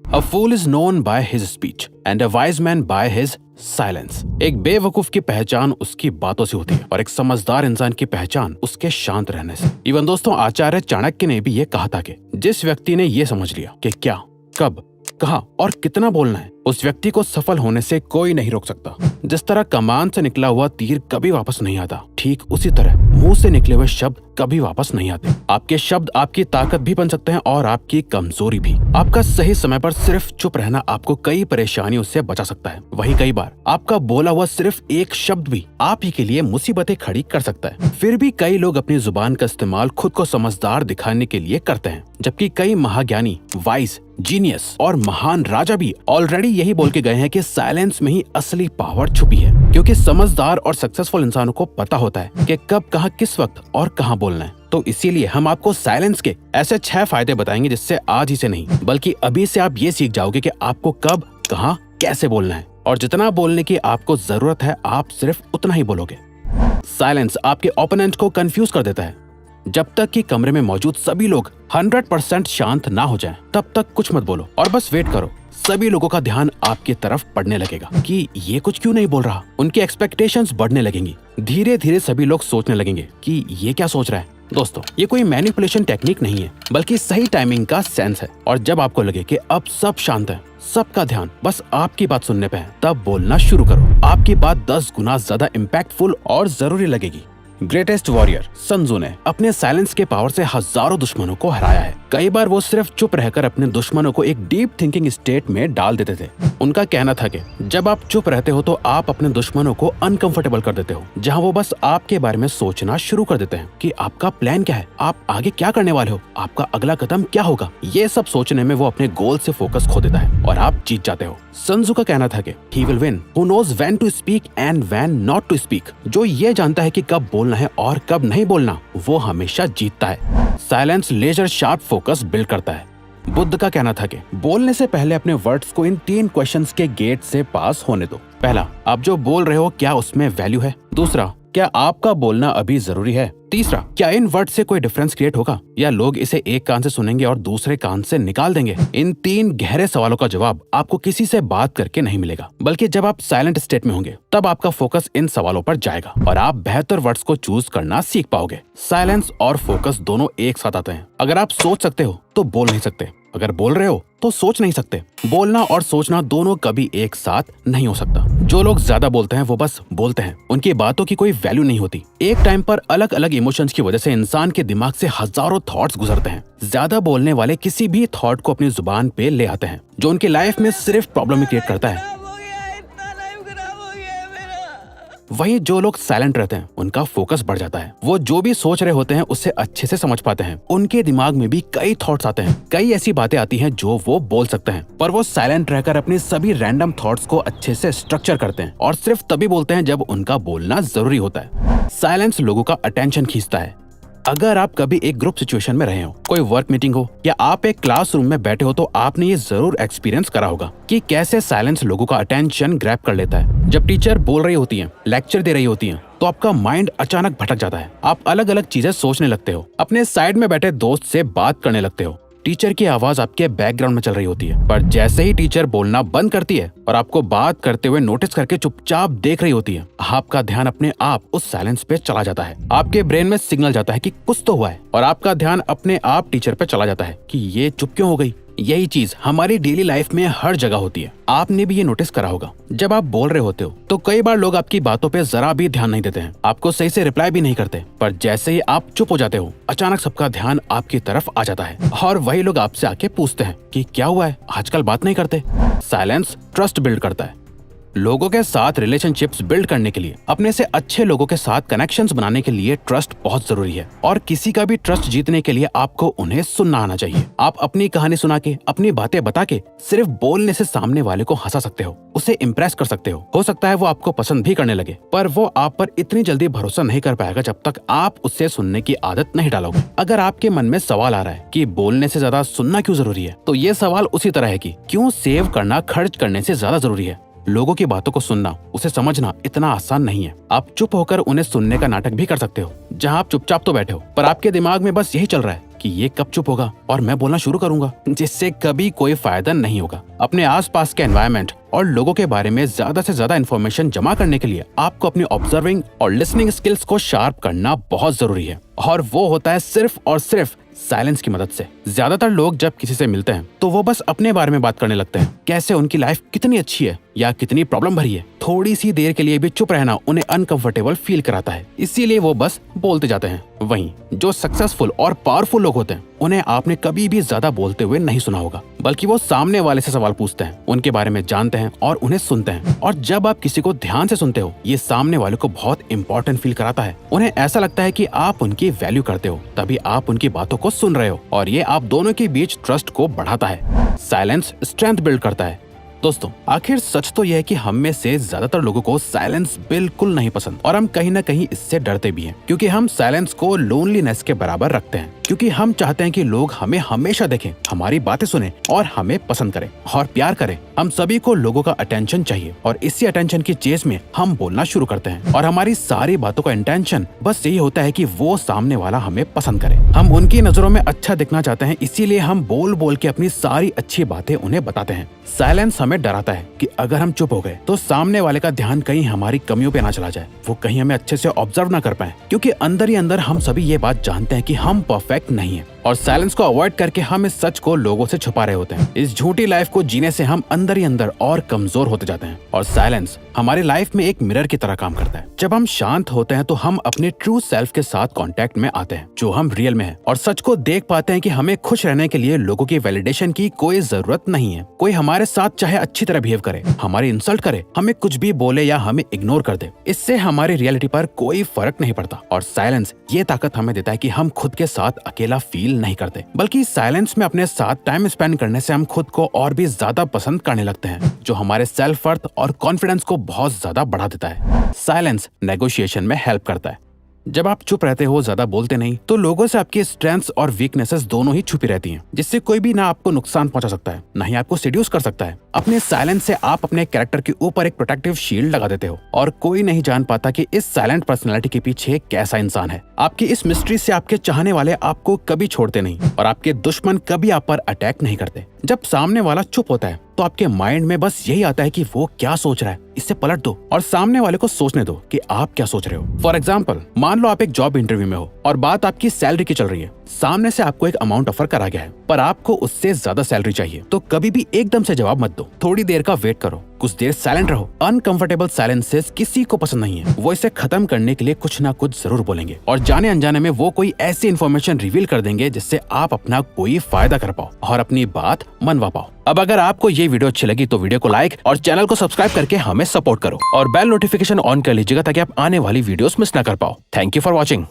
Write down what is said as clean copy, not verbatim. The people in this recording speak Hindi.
A fool is known by his speech and a wise man by his silence. एक बेवकूफ की पहचान उसकी बातों से होती है और एक समझदार इंसान की पहचान उसके शांत रहने से। इवन दोस्तों, आचार्य चाणक्य ने भी ये कहा था कि जिस व्यक्ति ने ये समझ लिया कि क्या, कब, कहाँ और कितना बोलना है, उस व्यक्ति को सफल होने से कोई नहीं रोक सकता। जिस तरह कमान से निकला हुआ तीर कभी वापस नहीं आता, ठीक उसी तरह मुंह से निकले हुए शब्द कभी वापस नहीं आते। आपके शब्द आपकी ताकत भी बन सकते हैं और आपकी कमजोरी भी। आपका सही समय पर सिर्फ चुप रहना आपको कई परेशानियों से बचा सकता है। वहीं कई बार आपका बोला हुआ सिर्फ एक शब्द भी आप ही के लिए मुसीबतें खड़ी कर सकता है। फिर भी कई लोग अपनी जुबान का इस्तेमाल खुद को समझदार दिखाने के लिए करते हैं, जबकि कई महाज्ञानी, वाइज, जीनियस और महान राजा भी ऑलरेडी यही बोल के गए हैं कि साइलेंस में ही असली पावर छुपी है। क्योंकि समझदार और सक्सेसफुल इंसानों को पता होता है कि कब, कहाँ, किस वक्त और कहाँ बोलना है। तो इसीलिए हम आपको साइलेंस के ऐसे 6 फायदे बताएंगे जिससे आज ही से नहीं बल्कि अभी से आप ये सीख जाओगे कि आपको कब, कहाँ, कैसे बोलना है और जितना बोलने की आपको जरूरत है आप सिर्फ उतना ही बोलोगे। साइलेंस आपके ओपोनेंट को कंफ्यूज कर देता है। जब तक कि कमरे में मौजूद सभी लोग 100% शांत ना हो जाएं, तब तक कुछ मत बोलो और बस वेट करो। सभी लोगों का ध्यान आपकी तरफ पड़ने लगेगा कि ये कुछ क्यों नहीं बोल रहा। उनकी एक्सपेक्टेशंस बढ़ने लगेंगी। धीरे धीरे सभी लोग सोचने लगेंगे कि ये क्या सोच रहा है। दोस्तों, ये कोई मैनिपुलेशन टेक्निक नहीं है बल्कि सही टाइमिंग का सेंस है। और जब आपको लगे कि अब सब शांत है, सबका ध्यान बस आपकी बात सुनने पे है, तब बोलना शुरू करो। आपकी बात 10 गुना ज्यादा इम्पैक्टफुल और जरूरी लगेगी। ग्रेटेस्ट वॉरियर सन त्सू ने अपने साइलेंस के पावर से हजारों दुश्मनों को हराया है। कई बार वो सिर्फ चुप रहकर अपने दुश्मनों को एक डीप थिंकिंग स्टेट में डाल देते थे। उनका कहना था कि जब आप चुप रहते हो तो आप अपने दुश्मनों को अनकंफर्टेबल कर देते हो, जहां वो बस आपके बारे में सोचना शुरू कर देते हैं कि आपका प्लान क्या है, आप आगे क्या करने वाले हो, आपका अगला कदम क्या होगा। ये सब सोचने में वो अपने गोल से फोकस खो देता है और आप जीत जाते हो। सन त्सू का कहना था कि he will win who knows when to speak and when not to speak। जो ये जानता है कि कब बोलना है और कब नहीं बोलना, वो हमेशा जीतता है। Silence laser sharp focus build करता है। बुद्ध का कहना था कि बोलने से पहले अपने वर्ड्स को इन 3 क्वेश्चंस के गेट से पास होने दो। पहला, आप जो बोल रहे हो क्या उसमें वैल्यू है। दूसरा, क्या आपका बोलना अभी जरूरी है। तीसरा, क्या इन वर्ड से कोई डिफरेंस क्रिएट होगा या लोग इसे एक कान से सुनेंगे और दूसरे कान से निकाल देंगे। इन 3 गहरे सवालों का जवाब आपको किसी से बात करके नहीं मिलेगा, बल्कि जब आप साइलेंट स्टेट में होंगे तब आपका फोकस इन सवालों पर जाएगा और आप बेहतर वर्ड्स को चूज करना सीख पाओगे। साइलेंस और फोकस दोनों एक साथ आते हैं। अगर आप सोच सकते हो तो बोल नहीं सकते, अगर बोल रहे हो तो सोच नहीं सकते। बोलना और सोचना दोनों कभी एक साथ नहीं हो सकता। जो लोग ज्यादा बोलते हैं वो बस बोलते हैं, उनकी बातों की कोई वैल्यू नहीं होती। एक टाइम पर अलग अलग इमोशंस की वजह से इंसान के दिमाग से हजारों थॉट्स गुजरते हैं। ज्यादा बोलने वाले किसी भी थॉट को अपनी जुबान पे ले आते हैं, जो उनकी लाइफ में सिर्फ प्रॉब्लम ही क्रिएट करता है। वहीं जो लोग साइलेंट रहते हैं उनका फोकस बढ़ जाता है। वो जो भी सोच रहे होते हैं उससे अच्छे से समझ पाते हैं। उनके दिमाग में भी कई थॉट्स आते हैं, कई ऐसी बातें आती हैं जो वो बोल सकते हैं, पर वो साइलेंट रहकर अपनी सभी रैंडम थॉट्स को अच्छे से स्ट्रक्चर करते हैं और सिर्फ तभी बोलते हैं जब उनका बोलना जरूरी होता है। साइलेंस लोगों का अटेंशन खींचता है। अगर आप कभी एक ग्रुप सिचुएशन में रहे हो, कोई वर्क मीटिंग हो या आप एक क्लासरूम में बैठे हो, तो आपने ये जरूर एक्सपीरियंस करा होगा कि कैसे साइलेंस लोगों का अटेंशन ग्रैब कर लेता है। जब टीचर बोल रही होती है, लेक्चर दे रही होती है, तो आपका माइंड अचानक भटक जाता है। आप अलग अलग चीजें सोचने लगते हो, अपने साइड में बैठे दोस्त से बात करने लगते हो। टीचर की आवाज आपके बैकग्राउंड में चल रही होती है, पर जैसे ही टीचर बोलना बंद करती है और आपको बात करते हुए नोटिस करके चुपचाप देख रही होती है, आपका ध्यान अपने आप उस साइलेंस पे चला जाता है। आपके ब्रेन में सिग्नल जाता है कि कुछ तो हुआ है और आपका ध्यान अपने आप टीचर पे चला जाता है कि ये चुप क्यों हो गई। यही चीज हमारी डेली लाइफ में हर जगह होती है। आपने भी ये नोटिस करा होगा। जब आप बोल रहे होते हो तो कई बार लोग आपकी बातों पे जरा भी ध्यान नहीं देते हैं, आपको सही से रिप्लाई भी नहीं करते, पर जैसे ही आप चुप हो जाते हो अचानक सबका ध्यान आपकी तरफ आ जाता है और वही लोग आपसे आके पूछते हैं कि क्या हुआ है, आजकल बात नहीं करते। साइलेंस ट्रस्ट बिल्ड करता है। लोगों के साथ रिलेशनशिप्स बिल्ड करने के लिए, अपने से अच्छे लोगों के साथ कनेक्शंस बनाने के लिए ट्रस्ट बहुत जरूरी है और किसी का भी ट्रस्ट जीतने के लिए आपको उन्हें सुनना आना चाहिए। आप अपनी कहानी सुना के, अपनी बातें बता के सिर्फ बोलने से सामने वाले को हंसा सकते हो, उसे इम्प्रेस कर सकते हो सकता है वो आपको पसंद भी करने लगे, पर वो आप पर इतनी जल्दी भरोसा नहीं कर पाएगा जब तक आप उससे सुनने की आदत नहीं डालोगे। अगर आपके मन में सवाल आ रहा है कि बोलने से ज्यादा सुनना क्यों जरूरी है, तो ये सवाल उसी तरह है कि क्यों सेव करना खर्च करने से ज्यादा जरूरी है। लोगों की बातों को सुनना, उसे समझना इतना आसान नहीं है। आप चुप होकर उन्हें सुनने का नाटक भी कर सकते हो, जहां आप चुपचाप तो बैठे हो पर आपके दिमाग में बस यही चल रहा है कि ये कब चुप होगा और मैं बोलना शुरू करूंगा, जिससे कभी कोई फायदा नहीं होगा। अपने आसपास के एनवायरनमेंट और लोगों के बारे में ज्यादा से ज्यादा इन्फॉर्मेशन जमा करने के लिए आपको अपनी ऑब्जर्विंग और लिसनिंग स्किल्स को शार्प करना बहुत जरूरी है, और वो होता है सिर्फ और सिर्फ साइलेंस की मदद से। ज्यादातर लोग जब किसी से मिलते हैं तो वो बस अपने बारे में बात करने लगते हैं, कैसे उनकी लाइफ कितनी अच्छी है या कितनी प्रॉब्लम भरी है। थोड़ी सी देर के लिए भी चुप रहना उन्हें अनकंफर्टेबल फील कराता है, इसीलिए वो बस बोलते जाते हैं। वहीं जो सक्सेसफुल और पावरफुल लोग होते हैं उन्हें आपने कभी भी ज्यादा बोलते हुए नहीं सुना होगा, बल्कि वो सामने वाले से सवाल पूछते हैं, उनके बारे में जानते हैं और उन्हें सुनते हैं। और जब आप किसी को ध्यान से सुनते हो, ये सामने वाले को बहुत इंपॉर्टेंट फील कराता है। उन्हें ऐसा लगता है कि आप उनकी वैल्यू करते हो, तभी आप उनकी बातों को सुन रहे हो, और ये आप दोनों के बीच ट्रस्ट को बढ़ाता है। साइलेंस स्ट्रेंथ बिल्ड करता है। दोस्तों, आखिर सच तो यह है कि हम में से ज्यादातर लोगों को साइलेंस बिल्कुल नहीं पसंद, और हम कहीं ना कहीं इससे डरते भी हैं, क्योंकि हम साइलेंस को लोनलीनेस के बराबर रखते हैं। क्योंकि हम चाहते हैं कि लोग हमें हमेशा देखें, हमारी बातें सुने और हमें पसंद करें और प्यार करें। हम सभी को लोगों का अटेंशन चाहिए, और इसी अटेंशन की चेस में हम बोलना शुरू करते हैं, और हमारी सारी बातों का इंटेंशन बस यही होता है कि वो सामने वाला हमें पसंद करे। हम उनकी नजरों में अच्छा दिखना चाहते हैं, इसीलिए हम बोल बोल के अपनी सारी अच्छी बातें उन्हें बताते हैं। साइलेंस हमें डराता है कि अगर हम चुप हो गए तो सामने वाले का ध्यान कहीं हमारी कमियों पे ना चला जाए, वो कहीं हमें अच्छे से ऑब्जर्व ना कर पाए, क्योंकि अंदर ही अंदर हम सभी ये बात जानते हैं कि हम परफेक्ट नहीं है, और साइलेंस को अवॉइड करके हम इस सच को लोगों से छुपा रहे होते हैं। इस झूठी लाइफ को जीने से हम अंदर ही अंदर और कमजोर होते जाते हैं, और साइलेंस हमारी लाइफ में एक मिरर की तरह काम करता है। जब हम शांत होते हैं तो हम अपने ट्रू सेल्फ के साथ कांटेक्ट में आते हैं, जो हम रियल में हैं, और सच को देख पाते हैं कि हमें खुश रहने के लिए लोगों की वैलिडेशन की कोई जरूरत नहीं है। कोई हमारे साथ चाहे अच्छी तरह बिहेव करे, हमारी इंसल्ट करे, हमें कुछ भी बोले या हमें इग्नोर कर दे, इससे हमारी रियलिटी पर कोई फर्क नहीं पड़ता। और साइलेंस ये ताकत हमें देता है कि हम खुद के साथ अकेला फील नहीं करते, बल्कि साइलेंस में अपने साथ टाइम स्पेंड करने से हम खुद को और भी ज्यादा पसंद करने लगते हैं, जो हमारे सेल्फ वर्थ और कॉन्फिडेंस को बहुत ज्यादा बढ़ा देता है। साइलेंस नेगोशिएशन में हेल्प करता है। जब आप चुप रहते हो, ज्यादा बोलते नहीं, तो लोगों से आपकी स्ट्रेंथ्स और वीकनेसेस दोनों ही छुपी रहती हैं, जिससे कोई भी ना आपको नुकसान पहुंचा सकता है, ना ही आपको सेड्यूस कर सकता है। अपने साइलेंस से आप अपने कैरेक्टर के ऊपर एक प्रोटेक्टिव शील्ड लगा देते हो, और कोई नहीं जान पाता कि इस साइलेंट पर्सनैलिटी के पीछे कैसा इंसान है। आपकी इस मिस्ट्री से आपके चाहने वाले आपको कभी छोड़ते नहीं, और आपके दुश्मन कभी आप पर अटैक नहीं करते। जब सामने वाला चुप होता है तो आपके माइंड में बस यही आता है कि वो क्या सोच रहा है, इससे पलट दो और सामने वाले को सोचने दो कि आप क्या सोच रहे हो। फॉर एग्जाम्पल, मान लो आप एक जॉब इंटरव्यू में हो और बात आपकी सैलरी की चल रही है। सामने से आपको एक अमाउंट ऑफर करा गया है, पर आपको उससे ज्यादा सैलरी चाहिए, तो कभी भी एकदम से जवाब मत दो, थोड़ी देर का वेट करो, कुछ देर साइलेंट रहो। अनकंफर्टेबल साइलेंसेस किसी को पसंद नहीं है, वो इसे खत्म करने के लिए कुछ ना कुछ जरूर बोलेंगे, और जाने अनजाने में वो कोई ऐसी इन्फॉर्मेशन रिवील कर देंगे जिससे आप अपना कोई फायदा कर पाओ और अपनी बात मनवा पाओ। अब अगर आपको ये वीडियो अच्छी लगी तो वीडियो को लाइक और चैनल को सब्सक्राइब करके हमें सपोर्ट करो, और बेल नोटिफिकेशन ऑन कर लीजिएगा ताकि आप आने वाली वीडियोस मिस ना कर पाओ। Thank you for watching.